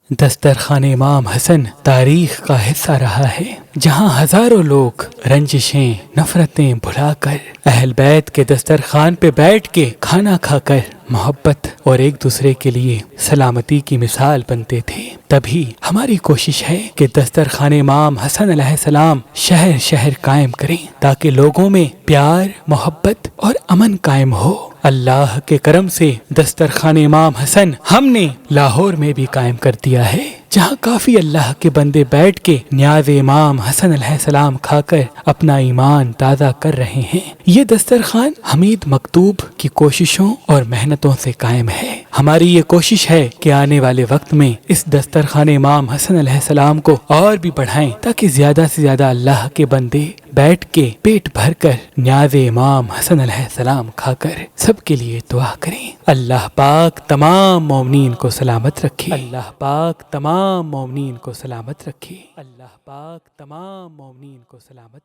دسترخوان امام حسن تاریخ کا حصہ رہا ہے، جہاں ہزاروں لوگ رنجشیں نفرتیں بھلا کر اہل بیت کے دسترخوان پہ بیٹھ کے کھانا کھا کر محبت اور ایک دوسرے کے لیے سلامتی کی مثال بنتے تھے۔ تبھی ہماری کوشش ہے کہ دسترخوان امام حسن علیہ السلام شہر شہر قائم کریں تاکہ لوگوں میں پیار، محبت اور امن قائم ہو۔ اللہ کے کرم سے دسترخوان امام حسن ہم نے لاہور میں بھی قائم کر دیا ہے، جہاں کافی اللہ کے بندے بیٹھ کے نیاز امام حسن علیہ السلام کھا کر اپنا ایمان تازہ کر رہے ہیں۔ یہ دسترخوان حمید مکتوب کی کوششوں اور محنتوں سے قائم ہے۔ ہماری یہ کوشش ہے کہ آنے والے وقت میں اس دسترخوان امام حسن علیہ السلام کو اور بھی بڑھائیں تاکہ زیادہ سے زیادہ اللہ کے بندے بیٹھ کے پیٹ بھر کر نیاز امام حسن علیہ السلام کھا کر سب کے لیے دعا کریں۔ اللہ پاک تمام مومنین کو سلامت رکھے۔ اللہ پاک تمام مومنین کو سلامت رکھے۔ اللہ پاک تمام مومنین کو سلامت رکھے۔